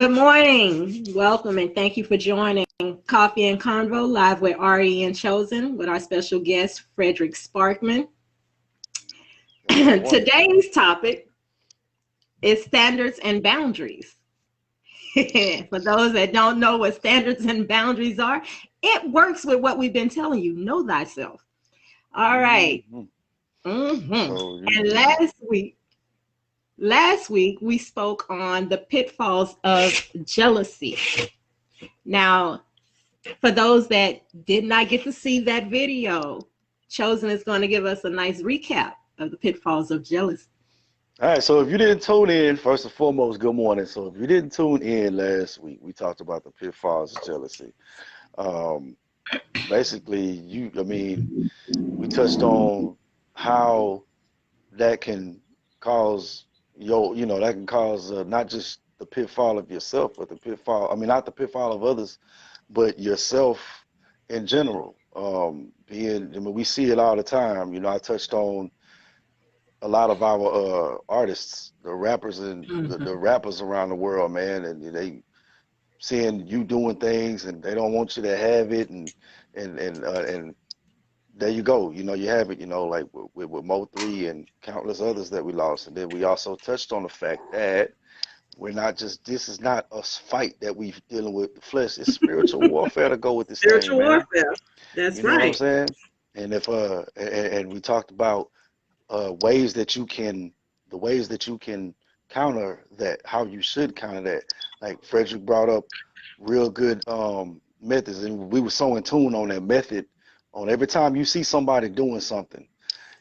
Good morning. Welcome and thank you for joining Coffee and Convo live with Ari and Chosen with our special guest, Frederick Sparkman. Good morning. Today's topic is standards and boundaries. For those that don't know what standards and boundaries are, it works with what we've been telling you. Know thyself. All right. hmm So And you last week we spoke on the pitfalls of jealousy. Now, for those that did not get to see that video, Chosen is going to give us a nice recap of the pitfalls of jealousy. all right. So if you didn't tune in, first and foremost, good morning. So if you didn't tune in last week, we talked about the pitfalls of jealousy. Um, Basically, we touched on how that can cause that can cause not just the pitfall of yourself, but the pitfall. I mean, not the pitfall of others, but yourself in general. We see it all the time. I touched on a lot of our artists, the rappers and the Mhm. rappers around the world, man, and they seeing you doing things and they don't want you to have it, and there you go. You have it. Like with Mo3 and countless others that we lost, and then we also touched on the fact that we're not just this is not a fight that we dealing with the flesh. It's spiritual warfare to go with this thing, Spiritual man. warfare. That's You know what I'm right. saying? And if and we talked about ways that you can the ways that you can counter that, how you should counter that. Like Frederick brought up real good methods, and we were so in tune on that method. On every time you see somebody doing something,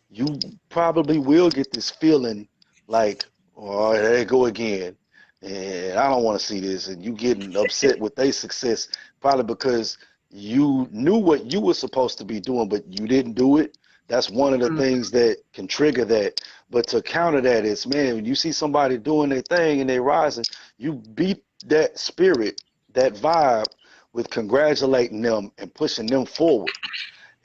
you probably will get this feeling like, oh, there they go again, and I don't want to see this, and you getting upset with their success, probably because you knew what you were supposed to be doing, but you didn't do it. That's one of the Mhm. things that can trigger that. But to counter that is, man, when you see somebody doing their thing and they rising, you beat that spirit, that vibe, with congratulating them and pushing them forward.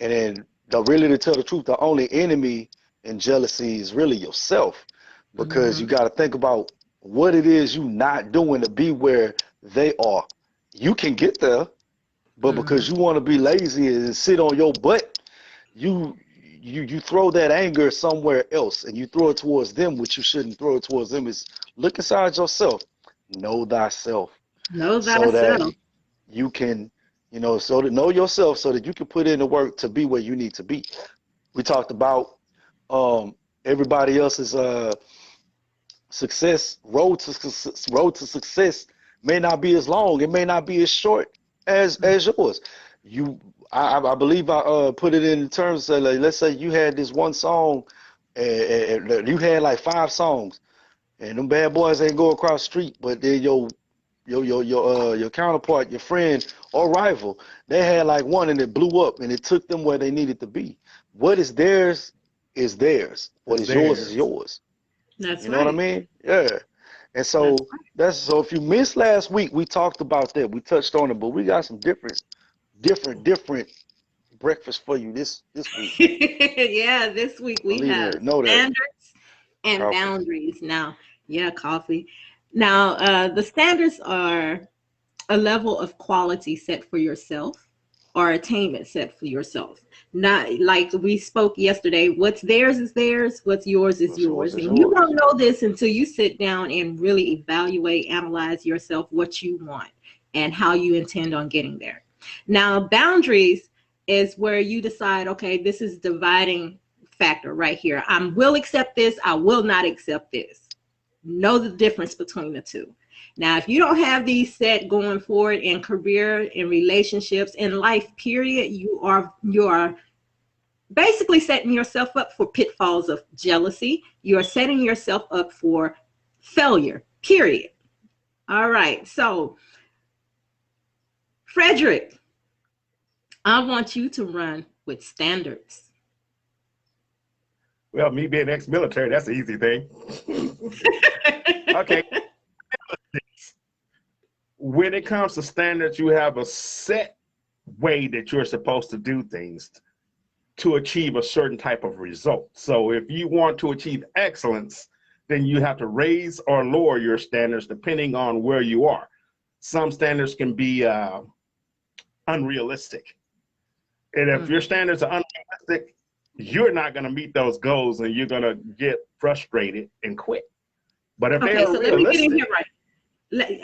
And then, really, to tell the truth, the only enemy in jealousy is really yourself, because you Mhm. got to think about what it is you not doing to be where they are. You can get there, but because Mhm. you want to be lazy and sit on your butt, you you throw that anger somewhere else, and you throw it towards them, which you shouldn't throw it towards them. Is look inside yourself, know thyself, Know so that thyself. you can, so to know yourself, so that you can put in the work to be where you need to be. We talked about um, everybody else's success road to success may not be as long, it may not be as short as yours. You, I believe I put it in terms of, like, let's say you had this one song, and you had like 5 songs, and them bad boys ain't go across the street, but then your counterpart, your friend or rival, they had like one and it blew up and it took them where they needed to be. What is theirs. What Is is yours is theirs. yours. That's You know what I right. mean? Yeah. And That's so if you missed last week, we talked about that. We touched on it, but we got some different breakfast for you this week. right. Yeah, this week we Believe have that. Know that. standards and Coffee. boundaries. Now, yeah, coffee. Now, the standards are a level of quality set for yourself or attainment set for yourself. Not like we spoke yesterday, what's theirs is theirs, what's yours is What's yours yours. is And you yours. don't know this until you sit down and really evaluate, analyze yourself, what you want, and how you intend on getting there. Now, boundaries is where you decide, okay, this is dividing factor right here. I will accept this, I will not accept this. Know the difference between the two. Now, if you don't have these set going forward in career, in relationships, in life, period, you are basically setting yourself up for pitfalls of jealousy. You are setting yourself up for failure, period. All right. So, Frederick, I want you to run with standards. Well, me being ex-military, that's an easy thing. Okay. When it comes to standards, you have a set way that you're supposed to do things to achieve a certain type of result. So if you want to achieve excellence, then you have to raise or lower your standards depending on where you are. some standards can be unrealistic. And if your standards are unrealistic, you're not going to meet those goals and you're going to get frustrated and quit. But if they Okay, are so let me get in realistic, here right.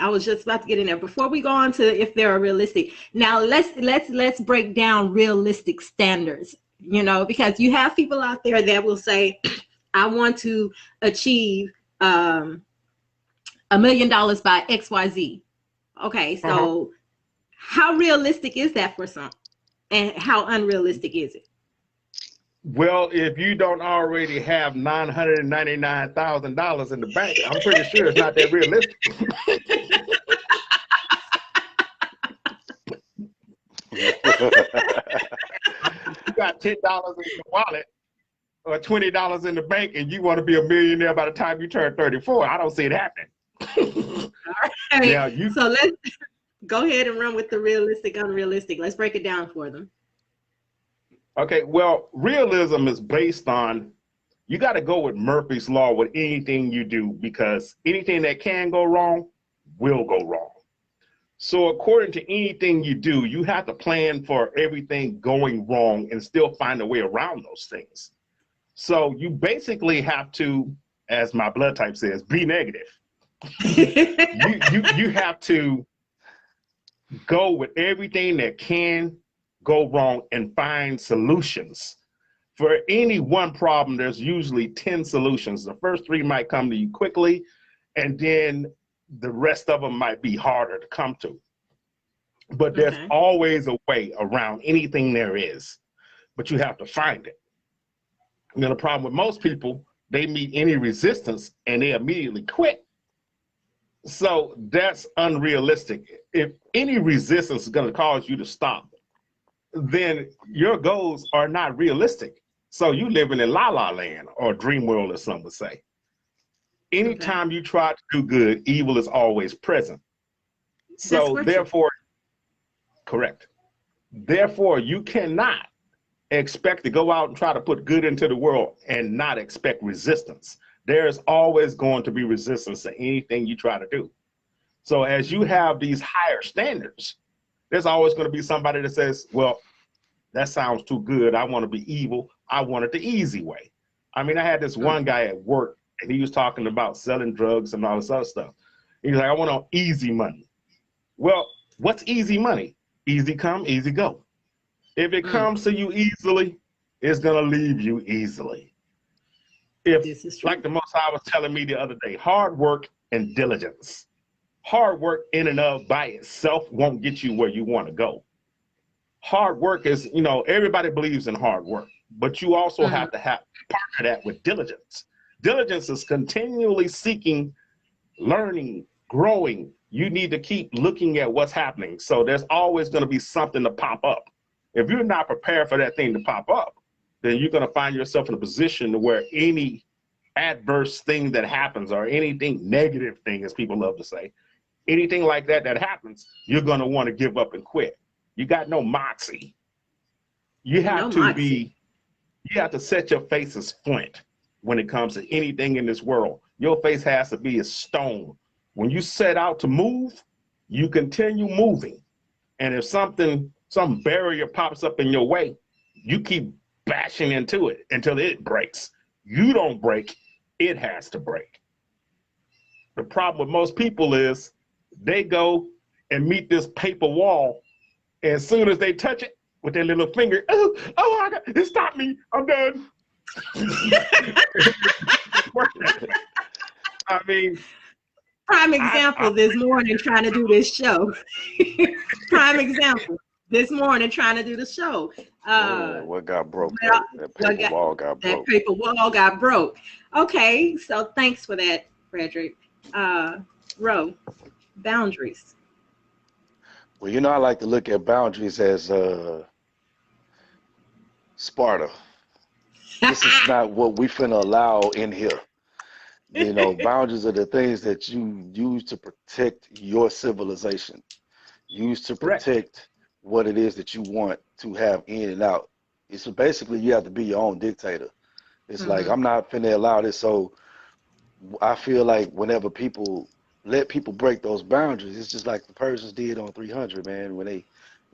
I was just about to get in there. Before we go on to if they're realistic, now let's break down realistic standards. You know, because you have people out there that will say, "I want to achieve $1 million by XYZ." Okay, so how realistic is that for some, and how unrealistic is it? well, if you don't already have $999,000 in the bank, I'm pretty sure it's not that realistic. You got $10 in your wallet or $20 in the bank, and you want to be a millionaire by the time you turn 34. I don't see it happening. All right. Now, So let's go ahead and run with the realistic, unrealistic. Let's break it down for them. okay, well, realism is based on, you got to go with Murphy's Law with anything you do, because anything that can go wrong will go wrong. So according to anything you do, you have to plan for everything going wrong and still find a way around those things. So you have to, as my blood type says, be negative. You have to go with everything that can go wrong and find solutions. For any one problem, there's usually 10 solutions. The first 3 might come to you quickly, and then the rest of them might be harder to come to. But there's always a way around anything there is, but you have to find it. You know, the problem with most people, they meet any resistance and they immediately quit. So that's unrealistic. If any resistance is going to cause you to stop, then your goals are not realistic. So you living in la la land or dream world, as some would say. Anytime you try to do good, evil is always present. So therefore, correct. Therefore, you cannot expect to go out and try to put good into the world and not expect resistance. There's always going to be resistance to anything you try to do. So as you have these higher standards, there's always going to be somebody that says, well, that sounds too good. I want to be evil. I want it the easy way. I mean, I had this one guy at work, and he was talking about selling drugs and all this other stuff. He's like, I want easy money. Well, what's easy money? Easy come, easy go. If it comes to you easily, it's going to leave you easily. If, like the Most High was telling me the other day, hard work and diligence. Hard work in and of by itself won't get you where you want to go. Hard work is, you know, everybody believes in hard work, but you also have to have part of that with diligence. Diligence is continually seeking, learning, growing. You need to keep looking at what's happening. So there's always going to be something to pop up. If you're not prepared for that thing to pop up, then you're going to find yourself in a position where any adverse thing that happens, or anything negative thing, as people love to say, anything like that happens, you're going to want to give up and quit. You got no moxie. You have you have to set your face as flint when it comes to anything in this world. Your face has to be a stone. When you set out to move, you continue moving. And if some barrier pops up in your way, you keep bashing into it until it breaks. You don't break, it has to break. The problem with most people is they go and meet this paper wall, and as soon as they touch it with their little finger, it stopped me, I'm done. I mean, prime example this morning trying to do this show. Prime example this morning trying to do the show. What got broke? Well, that paper wall got broke. That paper wall got broke. Okay, so thanks for that, Frederick. Ro, boundaries. Well, you know, I like to look at boundaries as Sparta. This is not what we finna allow in here. You know, boundaries are the things that you use to protect your civilization. Use to protect what it is that you want to have in and out. It's basically, you have to be your own dictator. It's like, I'm not finna allow this. So I feel like whenever people let people break those boundaries. It's just like the Persians did on 300, man, when they,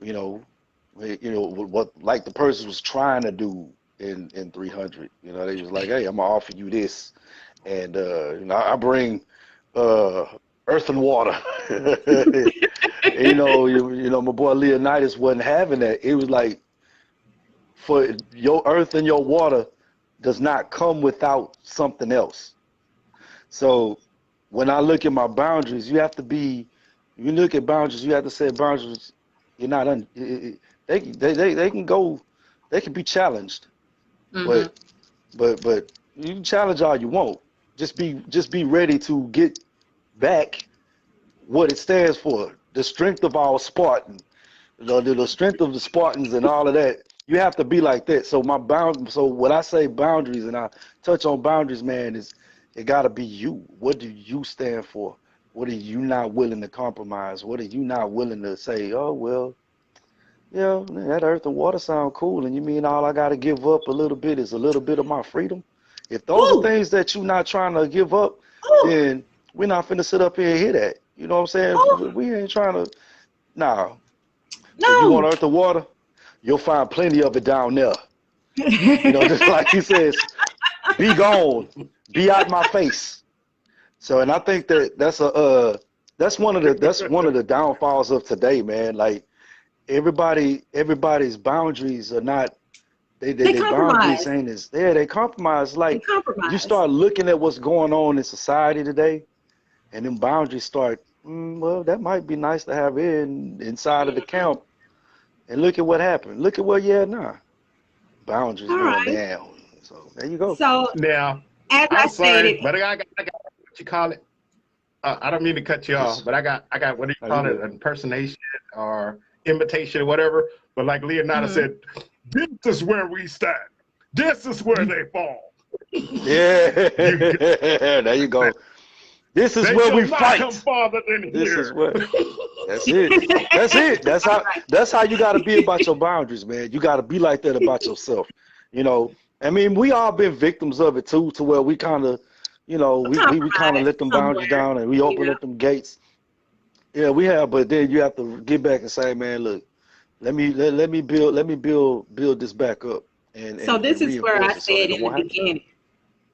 you know, what like the Persians was trying to do in 300. You know, they was like, hey, I'm gonna offer you this, and I bring uh, earth and water. My boy Leonidas wasn't having that. It was like, for your earth and your water does not come without something else. So when I look at my boundaries, you look at boundaries, you have to say boundaries. You're not they can go, they can be challenged, Mm-hmm. but you can challenge all you want. Just be ready to get back what it stands for. The strength of our Spartan, the strength of the Spartans and all of that. You have to be like that. So when I say boundaries and I touch on boundaries, man, is it got to be you. What do you stand for? What are you not willing to compromise? What are you not willing to say, oh, well, that earth and water sound cool, and you mean all I got to give up a little bit is a little bit of my freedom? If those are Ooh, things that you're not trying to give up, ooh, then we're not finna sit up here and hear that. You know what I'm saying? ooh. We ain't trying to. Nah, if you want No. earth and water, you'll find plenty of it down there. Just like he says, be gone, be out my face. So, and I think that's one of the downfalls of today, man. Like everybody's boundaries are not They they boundaries compromise. ain't as there. They compromise. They Like you compromise. start looking at what's going on in society today, and then boundaries start. Well, that might be nice to have inside of the Mhm. camp. And look at what happened. Look at where you're at now. Boundaries All going right. down. So there you go. So, Now, as I I'm sorry, stated, but I got what you call it. I don't mean to cut you off, Yes. but I got what do you There you call it? go. An impersonation or imitation or whatever. But like Leonardo mhm. said, this is where we stand. This is where they fall. Yeah. You get There you that. go. This is They where shall we not come fight. farther than This is here. where. That's it. That's it. That's how you got to be about your boundaries, man. You got to be like that about yourself. I mean, we all been victims of it too, to where we kind of, we kind of Compromise let them boundaries somewhere. down and we You open know. up them gates. Yeah, we have, but then you have to get back and say, man, look, let me build this back up and, So and, this and is where I reinforce it so said that it in the won't happen again. beginning.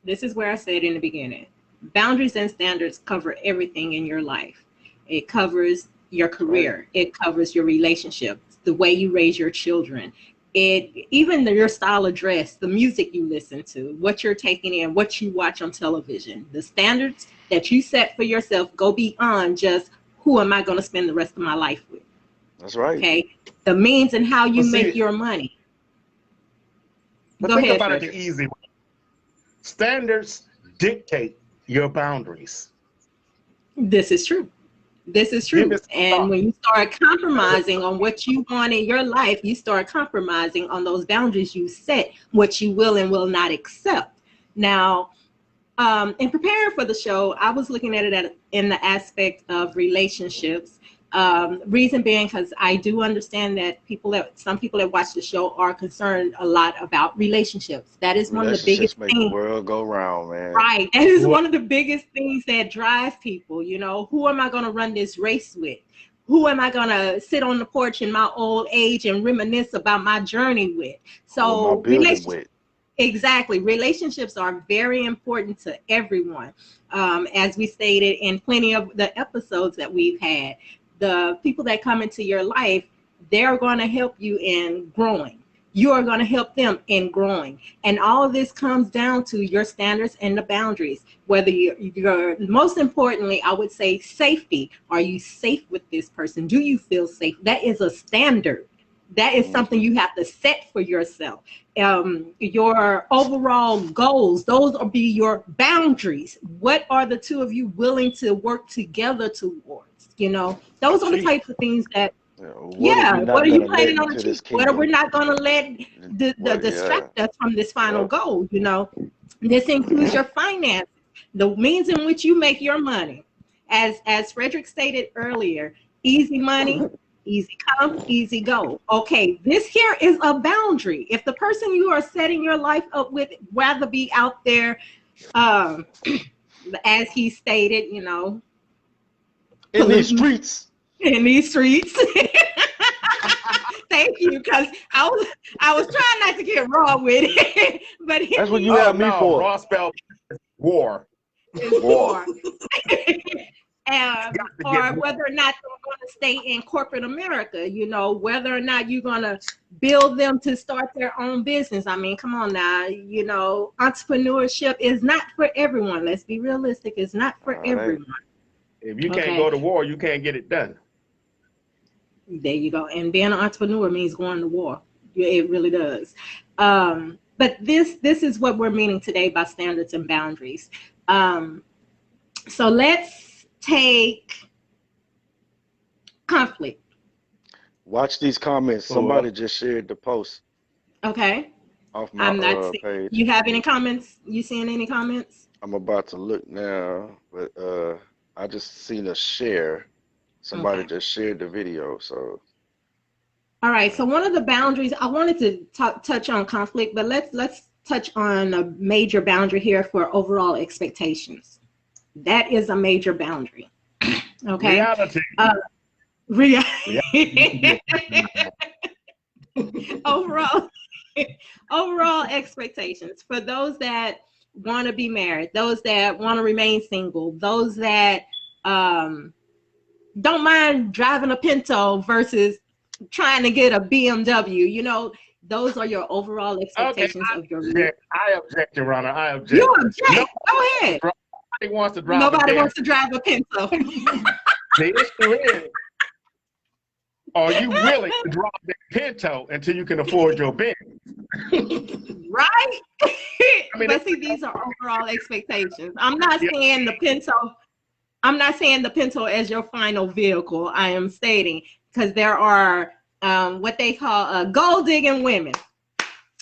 This is where I said in the beginning. Boundaries and standards cover everything in your life. It covers your That's right. career. It covers your relationships, the way you raise your children. Your style of dress, the music you listen to, what you're taking in, what you watch on television. The standards that you set for yourself go beyond just who am I going to spend the rest of my life with. That's right. Okay. The means and how But you make see, your money. but Go think ahead, about it the Frederick. easy way. Standards dictate your boundaries. This is true. This is Give true. it some And thought. when you start compromising on what you want in your life, you start compromising on those boundaries you set, what you will and will not accept. Now, in preparing for the show, I was looking at it in the aspect of relationships. Reason being, because I do understand that some people that watch the show are concerned a lot about relationships. That is one of the biggest Relationships make the things. world go round, man. Right. That is Well, one of the biggest things that drive people. Who am I going to run this race with? Who am I going to sit on the porch in my old age and reminisce about my journey with? Who am I So, building with? exactly. Relationships are very important to everyone. As we stated in plenty of the episodes that we've had, the people that come into your life, they're going to help you in growing. You are going to help them in growing. And all of this comes down to your standards and the boundaries. Whether you're most importantly, I would say safety. Are you safe with this person? Do you feel safe? That is a standard. That is something Hmm. you have to set for yourself. Your overall goals, those will be your boundaries. What are the two of you willing to work together towards? Those are the see, types of things that, What are we yeah, what not are you gonna let planning on into achieving? this What are we kingdom? not going to let the What? Yeah. distract us from this final Yep. goal? This includes your finances, the means in which you make your money. As Frederick stated earlier, easy money, easy come, easy go. Okay, this here is a boundary. If the person you are setting your life up with rather be out there, um, as he stated, In these streets. In these streets. Thank you, because I was trying not to get raw with it, but that's what you have me for. Raw spelled war. It's war. Or whether or not they're going to stay in corporate America, you know, whether or not you're going to build them to start their own business. I mean, come on now, you know, entrepreneurship is not for everyone. Let's be realistic. It's not for everyone. If you can't go to war, you can't get it done. There you go. And being an entrepreneur means going to war. It really does. But this is what we're meaning today by standards and boundaries. So let's take conflict. Watch these comments. Somebody just shared the post. Okay. Off my page. You have any comments? You seeing any comments? I'm about to look now, but I just seen a share. Somebody just shared the video, so. All right, so one of the boundaries, I wanted to touch on conflict, but let's touch on a major boundary here for overall expectations. That is a major boundary. Okay. Reality. Overall expectations for those that want to be married, those that want to remain single, those that don't mind driving a Pinto versus trying to get a BMW. You know, those are your overall expectations of your life. I object, Your Honor. I object. You object? Go ahead. Nobody wants to drive. Nobody wants to drive a Pinto. The issue is, are you willing to drive that Pinto until you can afford your Benz? Right? I mean, but see, these are overall expectations. I'm not saying the Pinto as your final vehicle. I am stating, because there are what they call gold digging women.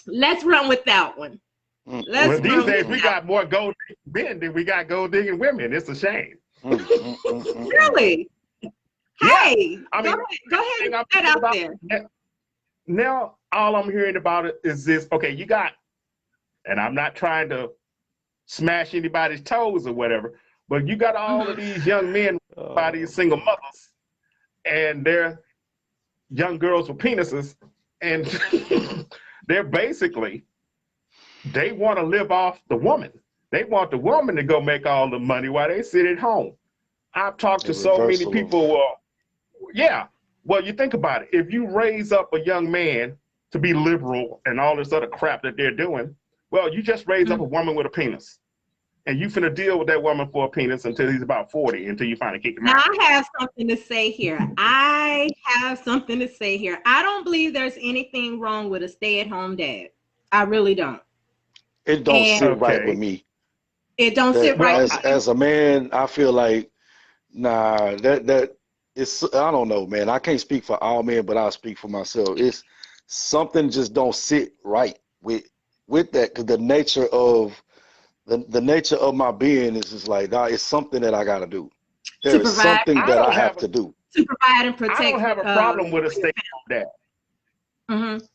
Let's run with that one. These days we got more gold digging men than we got gold digging women. It's a shame. Really? Hey, I mean, go ahead and put that out there. Now, all I'm hearing about it is this. Okay, you got, and I'm not trying to smash anybody's toes or whatever, but you got all of these young men by these single mothers, and they're young girls with penises, and they're basically, they want to live off the woman. They want the woman to go make all the money while they sit at home. I've talked to so many people. Well, you think about it. If you raise up a young man to be liberal and all this other crap that they're doing, well, you just raise up a woman with a penis. And you finna deal with that woman for a penis until he's about 40, until you finally kick him out. Now, I have something to say here. I don't believe there's anything wrong with a stay-at-home dad. I really don't. It don't sit right with me. It don't sit right. As a man, I feel like, nah, that it's, I don't know, man. I can't speak for all men, but I'll speak for myself. It's something just don't sit right with that, because the nature of my being is just like, nah, it's something that I got to do. There is something that I have to do. To provide and protect. I don't have a problem with a stay-at-home dad. Mm-hmm.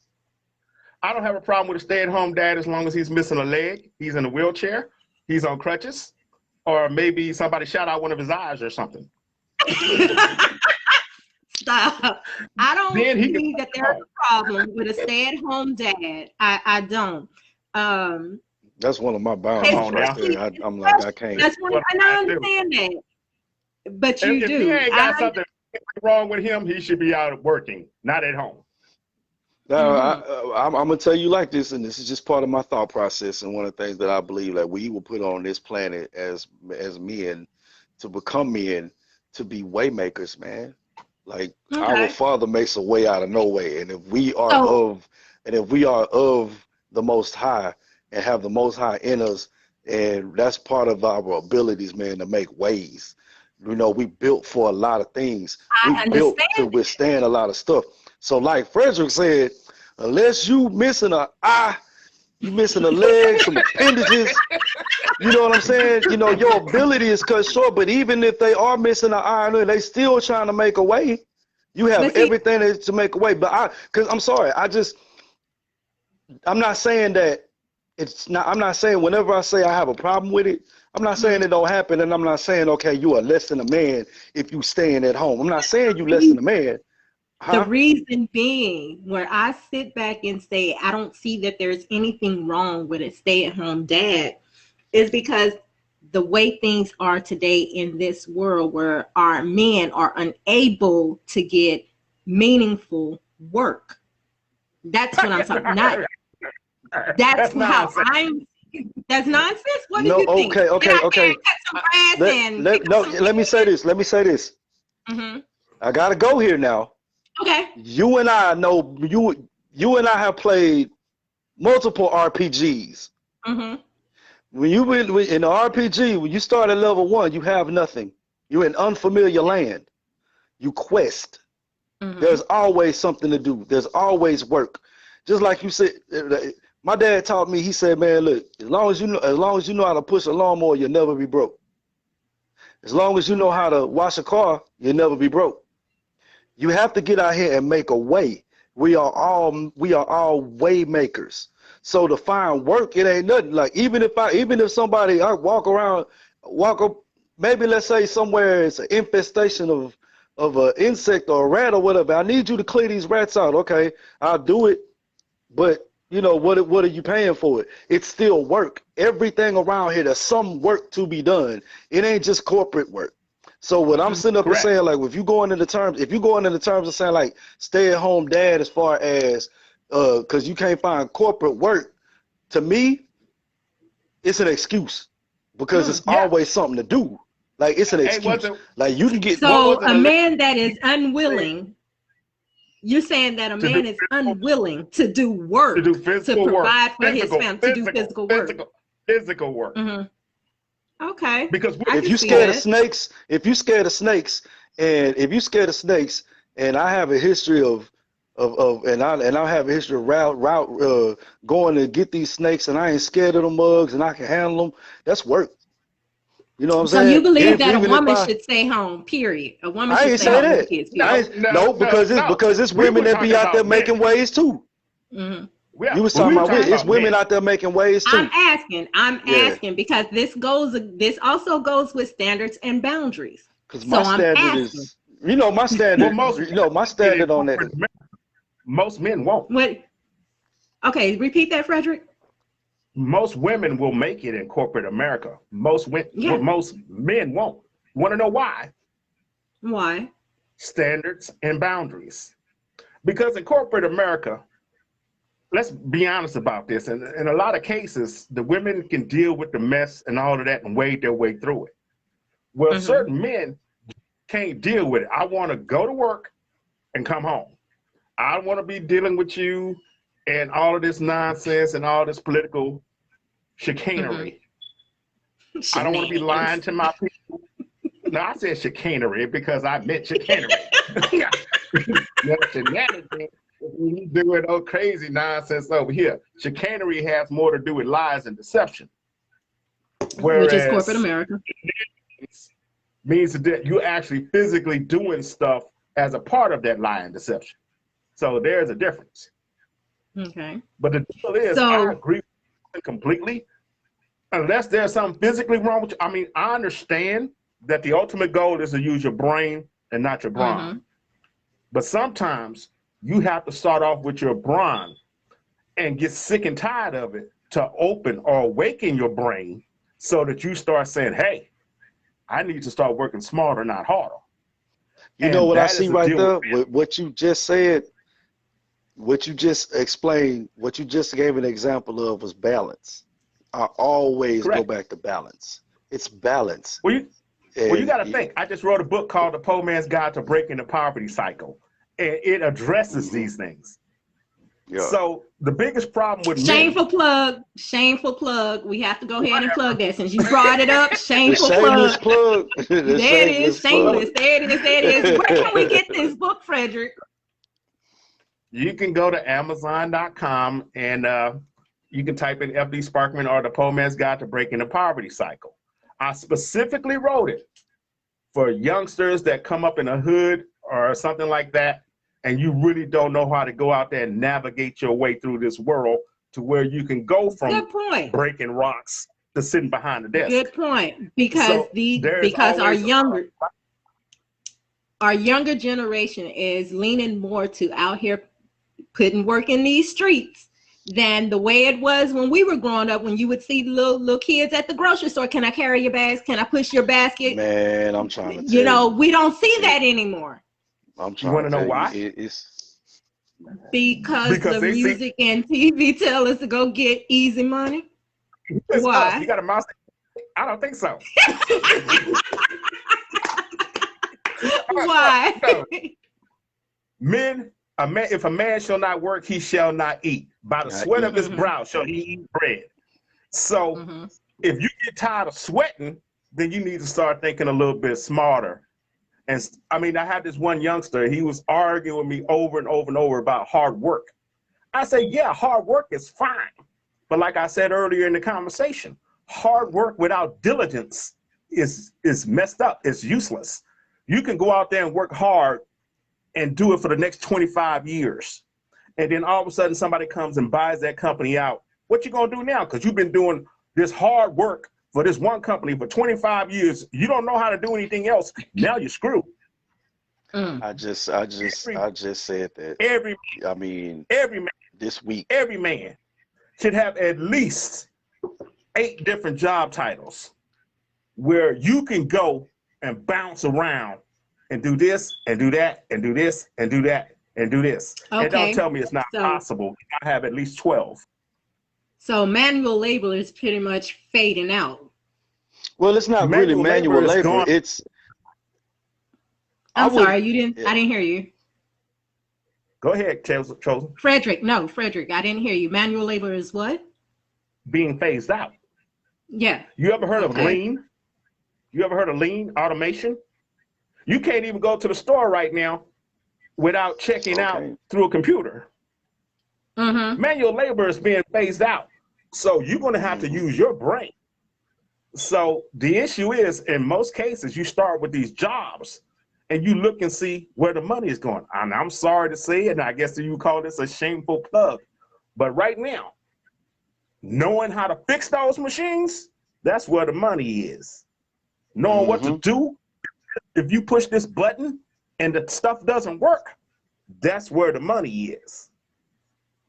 I don't have a problem with a stay-at-home dad as long as he's missing a leg, he's in a wheelchair, he's on crutches, or maybe somebody shot out one of his eyes or something. Stop. I don't believe that there's a problem with a stay-at-home dad. I don't. That's one of my boundaries right there. I'm like, I can't. That's one, and I understand that. But you if do. If he ain't got something wrong with him, he should be out working, not at home. Now, I'm gonna tell you like this, and this is just part of my thought process, and one of the things that I believe that we were put on this planet as men to become men, to be way makers, man. Like our Father makes a way out of no way, and if we are of the Most High and have the Most High in us, and that's part of our abilities, man, to make ways. You know, we built for a lot of things. We built to withstand a lot of stuff. So like Frederick said, unless you missing an eye, you missing a leg, some appendages, you know what I'm saying? You know, your ability is cut short, but even if they are missing an eye, they still trying to make a way. You have everything to make a way. But I'm sorry, I'm not saying that I'm not saying whenever I say I have a problem with it, I'm not saying it don't happen, and I'm not saying, okay, you are less than a man if you staying at home. I'm not saying you less than a man. The reason being, where I sit back and say I don't see that there's anything wrong with a stay-at-home dad, is because the way things are today in this world, where our men are unable to get meaningful work. That's what I'm talking about. That's how I'm. That's nonsense. What do you think? Okay. Let me say this. Mm-hmm. I gotta go here now. Okay. You and I know you and I have played multiple RPGs. Mm-hmm. When you in the RPG, when you start at level 1, you have nothing. You're in unfamiliar land. You quest. Mm-hmm. There's always something to do. There's always work. Just like you said, my dad taught me. He said, "Man, look, as long as you know how to push a lawnmower, you'll never be broke. As long as you know how to wash a car, you'll never be broke. You have to get out here and make a way. We are all way makers. So to find work, it ain't nothing. Like even if somebody I walk up, maybe let's say somewhere it's an infestation of an insect or a rat or whatever. I need you to clear these rats out. Okay, I'll do it. But you know what are you paying for it? It's still work. Everything around here, there's some work to be done. It ain't just corporate work. So what I'm sitting up and saying, like, if you go into the terms of saying like stay at home dad, as far as because you can't find corporate work, to me, it's an excuse because it's always something to do. Like it's an excuse. Like you can get a man that is unwilling. You're saying that a man is unwilling to do work, to provide for his family, to do physical work. Physical work. Mm-hmm. Okay. Because if you scared of snakes, and I have a history of I have a history of route going to get these snakes, and I ain't scared of the mugs, and I can handle them. That's work. You know what I'm saying? So you believe that a woman should stay home, period. A woman should stay home with the kids, period. Because it's women that be out there making ways too. Mm-hmm. You was talking about it's women out there making ways too. I'm asking because this also goes with standards and boundaries. Because my standard is, my standard. My standard on that. Most men won't. What? Okay, repeat that, Frederick. Most women will make it in corporate America. Most men won't. Want to know why? Why? Standards and boundaries. Because in corporate America, let's be honest about this. And in a lot of cases, the women can deal with the mess and all of that and wade their way through it. Well, certain men can't deal with it. I want to go to work and come home. I don't want to be dealing with you and all of this nonsense and all this political chicanery. I don't want to be lying to my people. No, I said chicanery because I meant chicanery. You doing all crazy nonsense over here. Chicanery has more to do with lies and deception. Which is corporate America. Means that you're actually physically doing stuff as a part of that lie and deception. So there's a difference. Okay. But the deal is, I agree with you completely. Unless there's something physically wrong with you. I mean, I understand that the ultimate goal is to use your brain and not your brawn. But sometimes you have to start off with your brawn and get sick and tired of it to open or awaken your brain so that you start saying, hey, I need to start working smarter, not harder. You know what I see right there? What you just said, what you just explained, what you just gave an example of was balance. I always go back to balance. It's balance. Well, you got to think. I just wrote a book called The Poor Man's Guide to Breaking the Poverty Cycle, and it addresses these things. Yeah. So the biggest problem with shameful plug. We have to go ahead and plug that since you brought it up. Shameful plug. There it is. Shameless. There it is. Where can we get this book, Frederick? You can go to Amazon.com and you can type in F.D. Sparkman or The Poor Man's Guide to Breaking the Poverty Cycle. I specifically wrote it for youngsters that come up in a hood or something like that, and you really don't know how to go out there and navigate your way through this world to where you can go from breaking rocks to sitting behind the desk. Good point. Because So because our younger generation is leaning more to out here putting work in these streets than the way it was when we were growing up, when you would see little kids at the grocery store. Can I carry your bags? Can I push your basket? Man, I'm trying to tell you. We don't see that anymore. I'm You want trying to to know tell why? you, it's Because the they see music and TV tell us to go get easy money. it's us. Why? You got a mouse. I don't think so. Why? No. If a man shall not work, he shall not eat. By the not sweat of his Mhm. brow shall he eat bread. So Mhm. if you get tired of sweating, then you need to start thinking a little bit smarter. And I mean, I had this one youngster, he was arguing with me over and over and over about hard work. I say, yeah, hard work is fine. But like I said earlier in the conversation, hard work without diligence is messed up. It's useless. You can go out there and work hard and do it for the next 25 years. And then all of a sudden somebody comes and buys that company out. What you gonna do now? Because you've been doing this hard work for this one company for 25 years. You don't know how to do anything else. Now you're screwed. Mm. I just said that. Every I mean, man, this week. every man should have at least 8 different job titles where you can go and bounce around and do this and do that and do this and do that and do this. And don't Okay. tell me it's not possible. I have at least 12. So manual labor is pretty much fading out. Well, it's not really manual is labor. gone. It's I'm I would- sorry, you didn't. yeah. I didn't hear you, Go ahead, Chosen. Frederick. No, Frederick, I didn't hear you. Manual labor is what? Being phased out. Yeah. You ever heard of Okay. lean? You ever heard of lean automation? You can't even go to the store right now without checking out Okay. through a computer. Mm-hmm. Manual labor is being phased out. So you're going to have to use your brain. So the issue is, in most cases, you start with these jobs and you look and see where the money is going. And I'm sorry to say it, and I guess you call this a shameful plug. But right now, knowing how to fix those machines, that's where the money is. Knowing what to do, if you push this button and the stuff doesn't work, that's where the money is.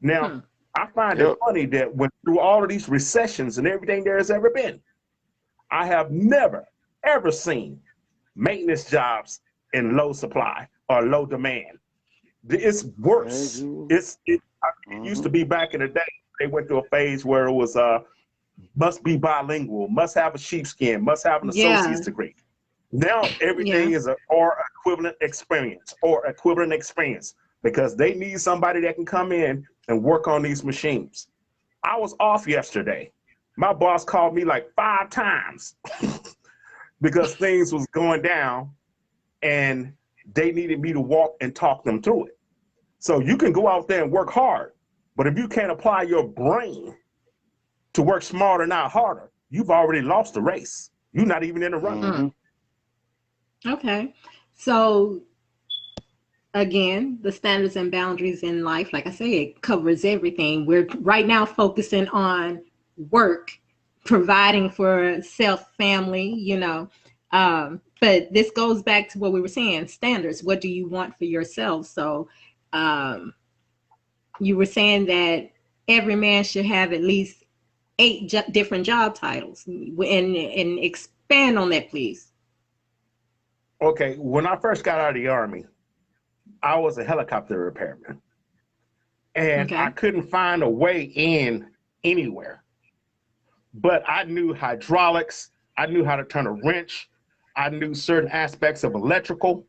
Now, I find it funny that when through all of these recessions and everything there has ever been, I have never, ever seen maintenance jobs in low supply or low demand. It's worse. It used to be back in the day, they went through a phase where it was must be bilingual, must have a sheepskin, must have an associate's degree. Now everything is or equivalent experience because they need somebody that can come in and work on these machines. I was off yesterday. My boss called me like 5 times because things was going down and they needed me to walk and talk them through it. So you can go out there and work hard, but if you can't apply your brain to work smarter, not harder, you've already lost the race. You're not even in the run. Okay. So again, the standards and boundaries in life, like I say, it covers everything. We're right now focusing on work, providing for self, family, but this goes back to what we were saying, standards. What do you want for yourself? So you were saying that every man should have at least 8 different job titles, and expand on that, please. Okay, when I first got out of the Army, I was a helicopter repairman. And I couldn't find a way in anywhere. But I knew hydraulics, I knew how to turn a wrench, I knew certain aspects of electrical.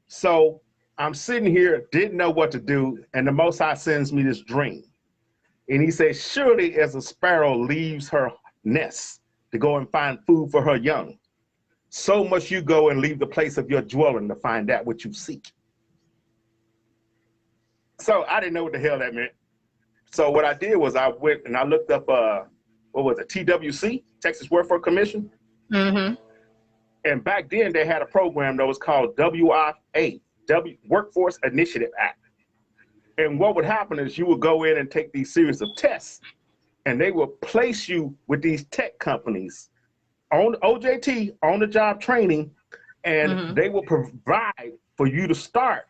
So I'm sitting here, didn't know what to do, and the Most High sends me this dream. And he says, surely as a sparrow leaves her nest to go and find food for her young, so must you go and leave the place of your dwelling to find that which you seek. So I didn't know what the hell that meant. So what I did was I went and I looked up, what was it, TWC, Texas Workforce Commission. And back then they had a program that was called WIA, Workforce Initiative Act. And what would happen is you would go in and take these series of tests. and they will place you with these tech companies on OJT, on the job training, and they will provide for you to start.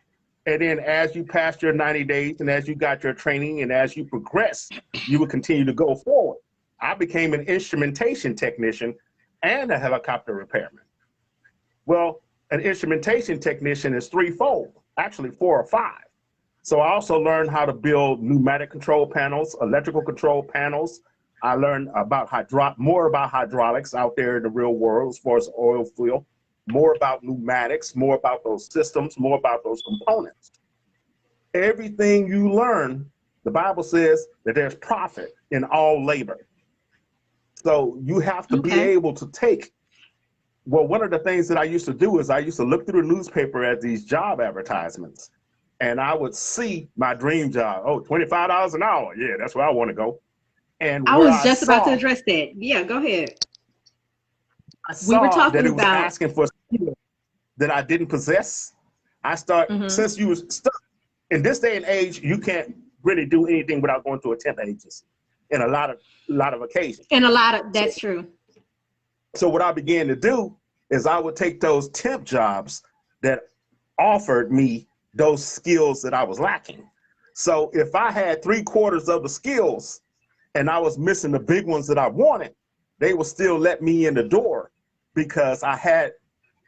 And then as you pass your 90 days and as you got your training and as you progress, you will continue to go forward. I became an instrumentation technician and a helicopter repairman. Well, an instrumentation technician is threefold, actually 4 or 5. So I also learned how to build pneumatic control panels, electrical control panels. I learned about more about hydraulics out there in the real world as far as oil field, more about pneumatics, more about those systems, more about those components. Everything you learn, the Bible says that there's profit in all labor. So you have to be able to take, well, one of the things that I used to do is I used to look through the newspaper at these job advertisements, and I would see my dream job. Oh, $25 an hour. Yeah, that's where I want to go. And I was just about to address that. Yeah, go ahead. We were talking that it was about asking for skills that I didn't possess. I start since you was stuck in this day and age, you can't really do anything without going to a temp agency in a lot of occasions. That's true. So what I began to do is I would take those temp jobs that offered me those skills that I was lacking. So if I had 3/4 of the skills and I was missing the big ones that I wanted, they would still let me in the door because I had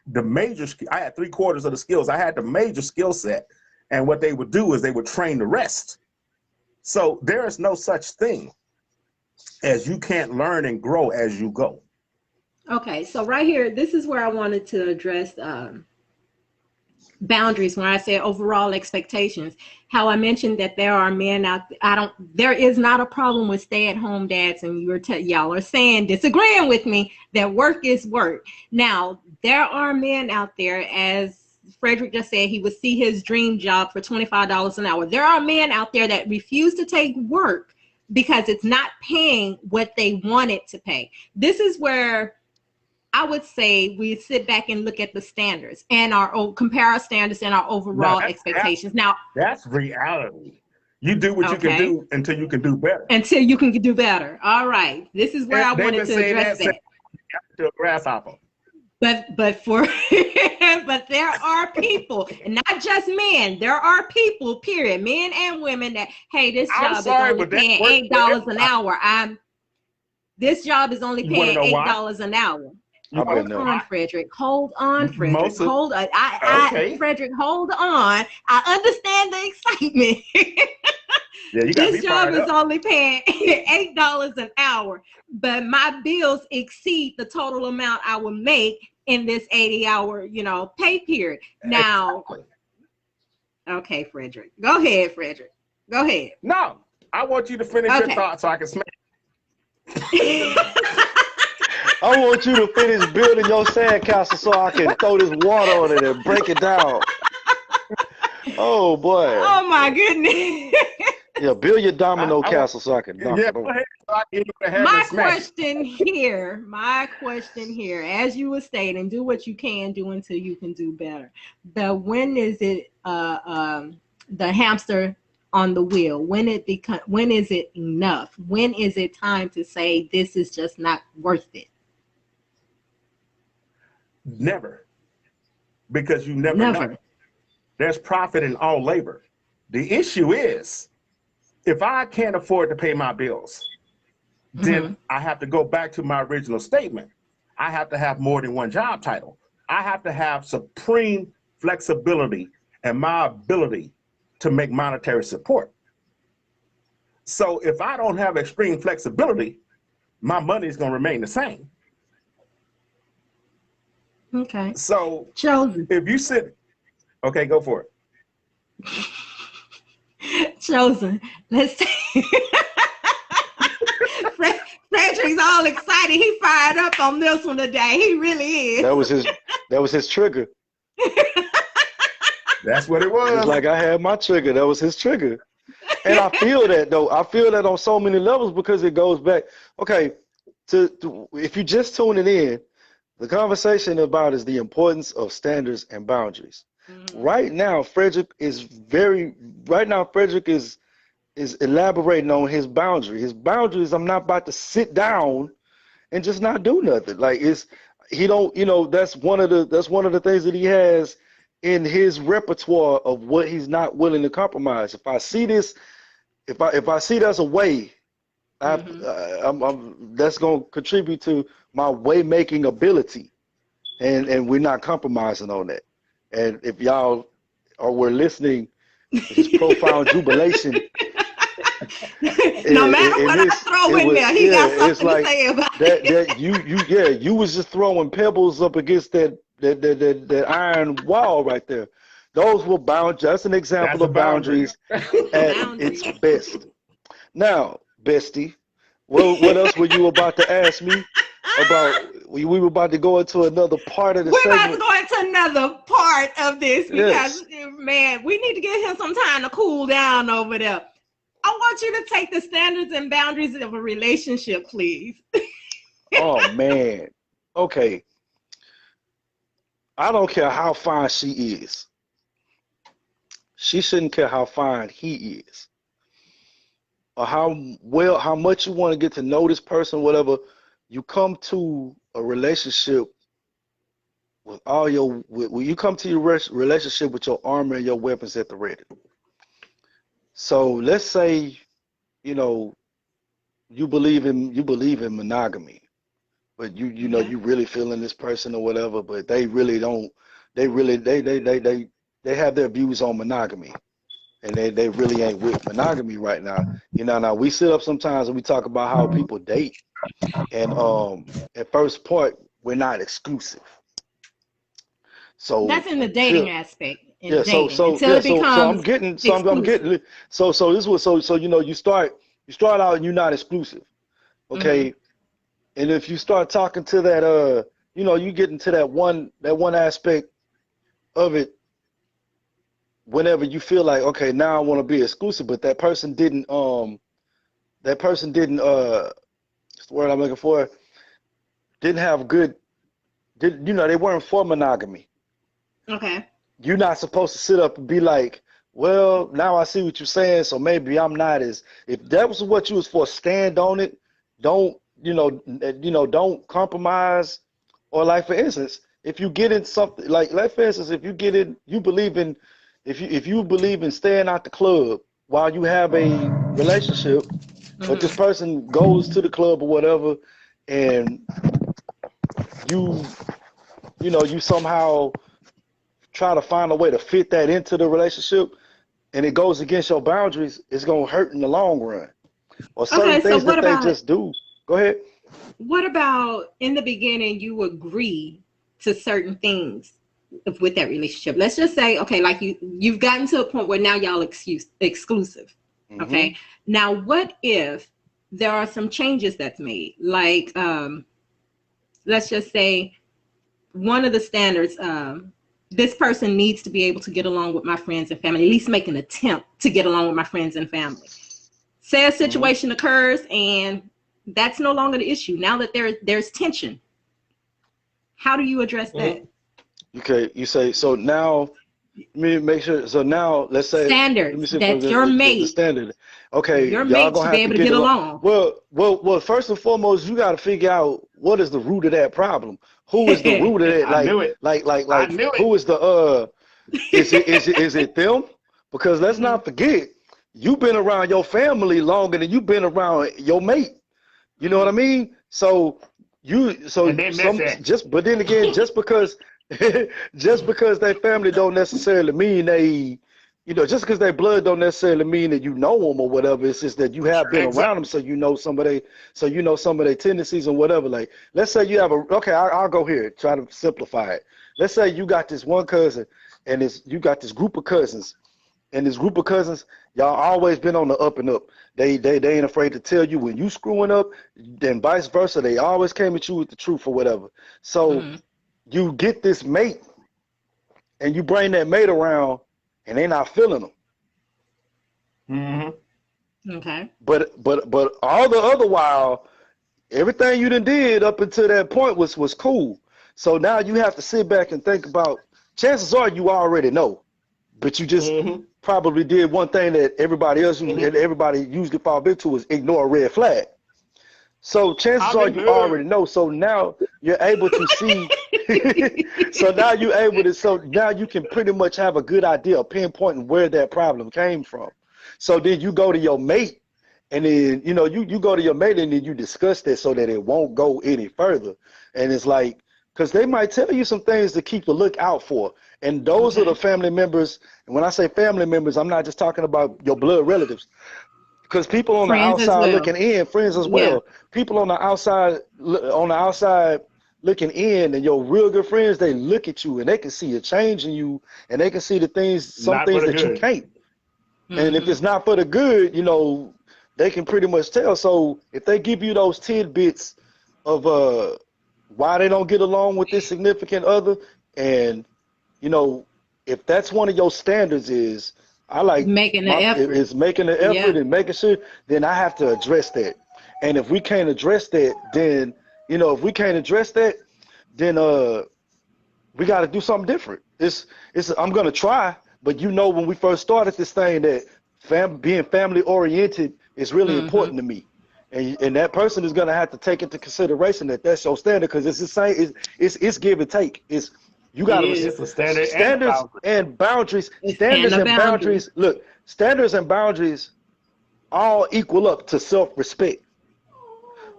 the major, I had 3/4 of the skills. I had the major skill set. And what they would do is they would train the rest. So there is no such thing as you can't learn and grow as you go. Okay, so right here, this is where I wanted to address boundaries when I say overall expectations. How I mentioned that there are men out there is not a problem with stay-at-home dads, and y'all are saying, disagreeing with me, that work is work. Now, there are men out there, as Frederick just said, he would see his dream job for $25 an hour. There are men out there that refuse to take work because it's not paying what they want it to pay. This is where I would say we sit back and look at the standards and compare our standards and our overall expectations. Now, that's reality. You do what you can do until you can do better. Until you can do better. All right. This is where I wanted to address that. To a grasshopper. But but there are people, and not just men. There are people, period, men and women, that this job is only paying $8 an hour. This job is only paying $8 an hour. Hold on, Frederick. Hold on, Frederick. Hold on. Frederick, hold on. I understand the excitement. Yeah, this job is only paying $8 an hour, but my bills exceed the total amount I will make in this 80-hour, pay period. Now, okay, Frederick. Go ahead, Frederick. Go ahead. No, I want you to finish your thought so I can smack. I want you to finish building your sandcastle so I can throw this water on it and break it down. Oh boy. Oh my goodness. Yeah, build your domino castle so I can knock it over. My question here, as you were stating, do what you can do until you can do better. But when is it the hamster on the wheel? When is it enough? When is it time to say this is just not worth it? Never. Because you never know. There's profit in all labor. The issue is, if I can't afford to pay my bills, then I have to go back to my original statement. I have to have more than one job title. I have to have supreme flexibility and my ability to make monetary support. So if I don't have extreme flexibility, my money is going to remain the same. Okay. So Chosen. If you sit, okay, go for it. Chosen. Let's see. Frederick's all excited. He fired up on this one today. He really is. That was his trigger. That's what it was. It's like I had my trigger. That was his trigger. And I feel that though. I feel that on so many levels because it goes back. Okay, if you're just tuning in, the conversation about is the importance of standards and boundaries. Right now, Frederick is is elaborating on his boundary. His boundary is I'm not about to sit down and just not do nothing. Like it's he don't, that's one of the things that he has in his repertoire of what he's not willing to compromise. If I see this, if I see there's a way, that's going to contribute to my way making ability, and we're not compromising on that. And if y'all were listening, his profound jubilation. No matter what I throw in there, he got something to say about it. That you was just throwing pebbles up against that iron wall right there. Those were boundaries. That's an example of boundaries at its best. Now, bestie, what else were you about to ask me about? We were about to go into another part of the segment. We're about to go into another part of this because, man, we need to give him some time to cool down over there. I want you to take the standards and boundaries of a relationship, please. Oh, man. Okay. I don't care how fine she is. She shouldn't care how fine he is. Or how much you want to get to know this person, whatever. You come to a relationship with you come to your relationship with your armor and your weapons at the ready. So let's say, you believe in monogamy, but you really feeling this person or whatever, but they really don't. They have their views on monogamy, and they really ain't with monogamy right now. Now we sit up sometimes and we talk about how people date, and at first part we're not exclusive. So that's in the dating aspect. I'm getting you start out and you're not exclusive, okay, and if you start talking to that you get into that one aspect of it whenever you feel like, okay, now I want to be exclusive, but that person didn't what's the word I'm looking for, they weren't for monogamy. Okay. You're not supposed to sit up and be like, well, now I see what you're saying, so maybe I'm not as, if that was what you was for, stand on it. Don't don't compromise. Or like for instance, if you get in something like for instance, if you get in, if you believe in staying out the club while you have a relationship, but this person goes to the club or whatever, and you somehow try to find a way to fit that into the relationship, and it goes against your boundaries, it's gonna hurt in the long run. Or certain things that they just do. Go ahead. What about in the beginning you agree to certain things with that relationship? Let's just say, okay, like you've gotten to a point where now y'all exclusive. Okay. Now what if there are some changes that's made? Like let's just say one of the standards, this person needs to be able to get along with my friends and family, at least make an attempt to get along with my friends and family. Say a situation occurs and that's no longer the issue. Now that there's tension, how do you address that? Okay, you say, so now, let me make sure, so now, let's say, standards, that's your mate. The standard. Okay, your mate should be able to get along. Well, first and foremost, you got to figure out what is the root of that problem. Who is the root of that? I knew it. Who is the is it them? Because let's not forget, you've been around your family longer than you've been around your mate. You know what I mean? But then again, just because their family don't necessarily mean just because their blood don't necessarily mean that you know them or whatever. It's just that you have been around them, so you know some of their tendencies and whatever. Like, let's say you have I'll go here, try to simplify it. Let's say you got this one cousin and you got this group of cousins, and this group of cousins, y'all always been on the up and up. They ain't afraid to tell you when you screwing up, then vice versa. They always came at you with the truth or whatever. So you get this mate, and you bring that mate around, and they not feeling them. Okay. But all the other while, everything you done did up until that point was cool. So now you have to sit back and think about. Chances are you already know, but you just probably did one thing that everybody else and everybody usually fall into is ignore a red flag. So chances are you already know. So now you're able to see. So now you're able to. So now you can pretty much have a good idea of pinpointing where that problem came from. So then you go to your mate, and then you go to your mate, and then you discuss that so that it won't go any further. And it's like, because they might tell you some things to keep the look out for. And those are the family members. And when I say family members, I'm not just talking about your blood relatives. Because people on friends the outside well. looking in, friends as well. People on the outside looking in, and your real good friends, they look at you and they can see a change in you, and they can see some things that you can't. And if it's not for the good, they can pretty much tell. So if they give you those tidbits of why they don't get along with this significant other, and if that's one of your standards is, I like making the effort. It's making the effort and making sure, then I have to address that. And if we can't address that, then we got to do something different. I'm gonna try, but when we first started this thing, that being family oriented is really important to me. And that person is gonna have to take into consideration that that's your standard, because it's the same. It's give and take. You got to standards and boundaries. Standards and boundaries. Look, standards and boundaries all equal up to self-respect.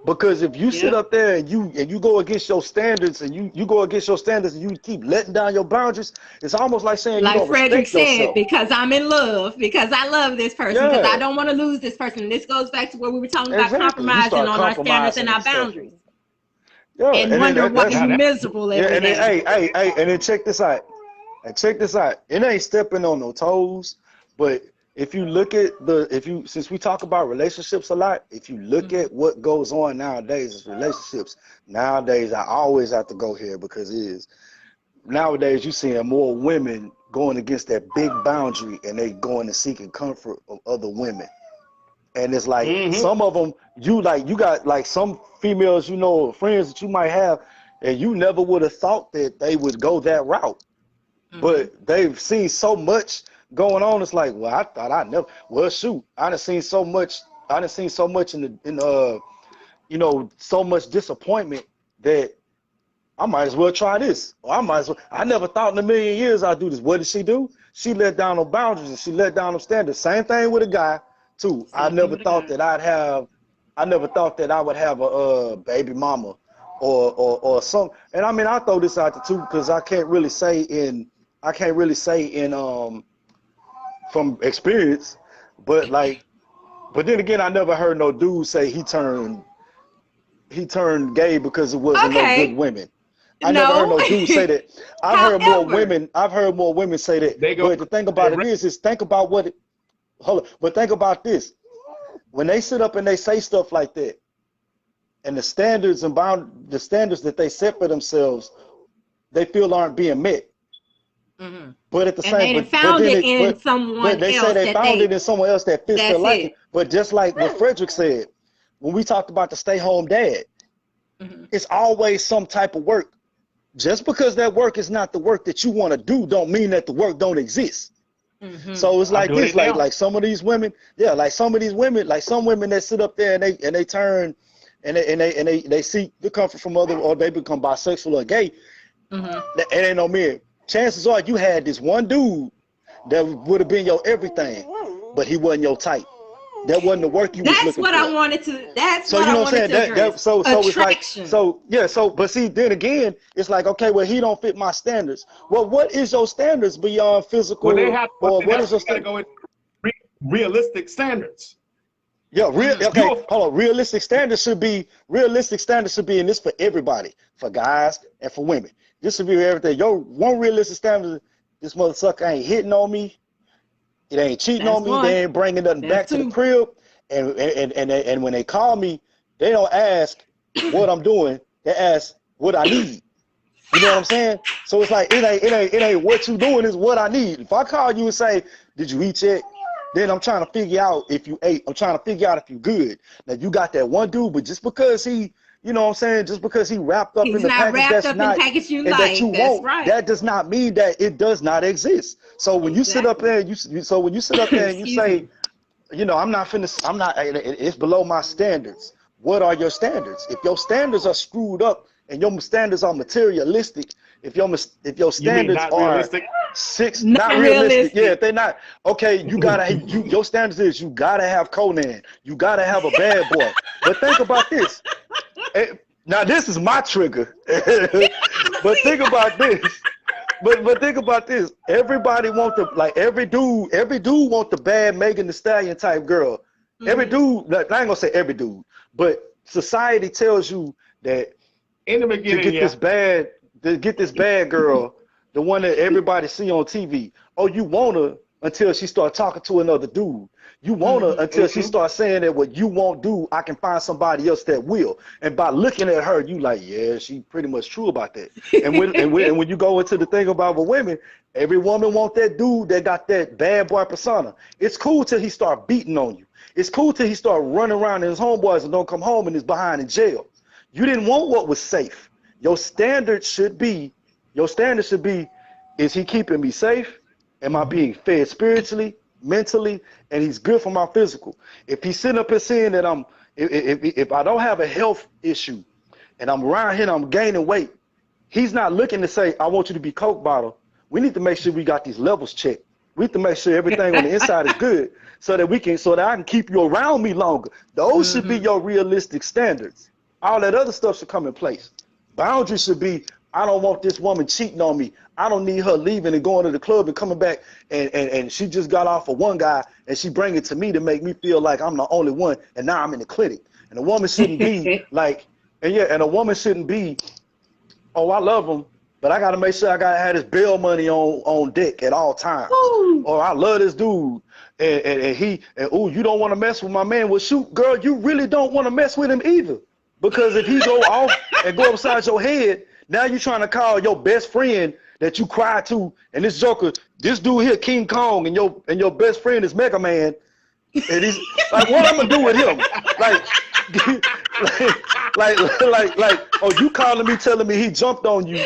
Because if you sit up there and you go against your standards, and you go against your standards, and you keep letting down your boundaries, it's almost like saying, like you don't Frederick respect said, yourself. because I'm in love, because I love this person, because I don't want to lose this person. This goes back to where we were talking about compromising on our standards and our boundaries. Yeah, and wonder why you're miserable every day. And then check this out. It ain't stepping on no toes, but if you look at since we talk about relationships a lot, if you look at what goes on nowadays is relationships. Nowadays, I always have to go here because nowadays you seeing more women going against that big boundary, and they going and seeking comfort of other women. And it's like some of them, you got like some females, friends that you might have, and you never would have thought that they would go that route. But they've seen so much going on. It's like, well, I thought I never. Well, shoot, I done seen so much so much disappointment that I might as well try this. Or I never thought in a million years I'd do this. What did she do? She let down her boundaries, and she let down her standards. Same thing with a guy too. I never thought that I would have a baby mama or some. And I mean, I throw this out there too, because I can't really say in from experience, but then again, I never heard no dude say he turned gay because it wasn't no good women. I never heard no dude say that. I've heard more women say that. But the thing about it is think about what it. Hold on, but think about this. When they sit up and they say stuff like that, and the standards that they set for themselves, they feel aren't being met. But at the same time, they say they found it in someone else that fits their liking. But just like what Frederick said, when we talked about the stay-home dad, it's always some type of work. Just because that work is not the work that you want to do, don't mean that the work don't exist. So it's like this, like some of these women, like some women that sit up there and they turn and they seek the comfort from other, or they become bisexual or gay. It ain't no man. Chances are you had this one dude that would have been your everything, but he wasn't your type. That wasn't the work you was looking for. That's what I wanted to so it's like, but see, then again, it's like, okay, well, he don't fit my standards. Well, what is your standards beyond physical? What is your standards? Realistic standards. Hold on. Realistic standards should be, and this for everybody, for guys and for women. This should be everything. One realistic standard, this mother sucker ain't hitting on me. It ain't cheating on me. They ain't bringing nothing back to the crib. And when they call me, they don't ask what I'm doing. They ask what I need. You know what I'm saying? So it's like it ain't what you doing, is what I need. If I call you and say, "Did you eat yet?" Then I'm trying to figure out if you ate. I'm trying to figure out if you good. Now you got that one dude, but just because he you know what I'm saying, just because he wrapped up He's in the not package wrapped that's up not, in package you and like. that you That's won't, right. that does not mean that it does not exist. So when you sit up Exactly. there, so when you sit up there and you Excuse say, me. you know, I'm not, it's below my standards. What are your standards? If your standards are screwed up and your standards are materialistic, if your You mean standards not are realistic? not Not realistic, yeah, realistic. if they're not, okay, your standards is you gotta have Conan, you gotta have a bad boy. But think about this. Now this is my trigger. But think about this. But think about this. Everybody want the, like, every dude want the bad Megan Thee Stallion type girl. Every dude, like, I ain't gonna say every dude, but society tells you that In the to beginning, get this bad girl, the one that everybody see on TV. Oh, you want her until she start talking to another dude. You want her until she starts saying that what you won't do, I can find somebody else that will. And by looking at her, you like, yeah, she pretty much true about that. And when you go into the thing about the women, every woman want that dude that got that bad boy persona. It's cool till he start beating on you. It's cool till he start running around in his homeboys and don't come home and is behind in jail. You didn't want what was safe. Your standard should be, is he keeping me safe? Am I being fed spiritually, mentally, and he's good for my physical? If he's sitting up here saying that if I don't have a health issue and I'm around here and I'm gaining weight, he's not looking to say, I want you to be Coke bottle. We need to make sure we got these levels checked. We need to make sure everything on the inside is good so that I can keep you around me longer. Those should be your realistic standards. All that other stuff should come in place. Boundaries should be, I don't want this woman cheating on me. I don't need her leaving and going to the club and coming back and she just got off of one guy and she bring it to me to make me feel like I'm the only one and now I'm in the clinic. And a woman shouldn't be like, and a woman shouldn't be, oh, I love him, but I got to make sure I got to have this bail money on deck at all times. Ooh. Or I love this dude oh, you don't want to mess with my man. Well, shoot, girl, you really don't want to mess with him either. Because if he go off and go upside your head, now you're trying to call your best friend that you cry to, and this joker, this dude here, King Kong, and your best friend is Mega Man, and he's like, what I'm gonna do with him? Like, oh, you calling me, telling me he jumped on you?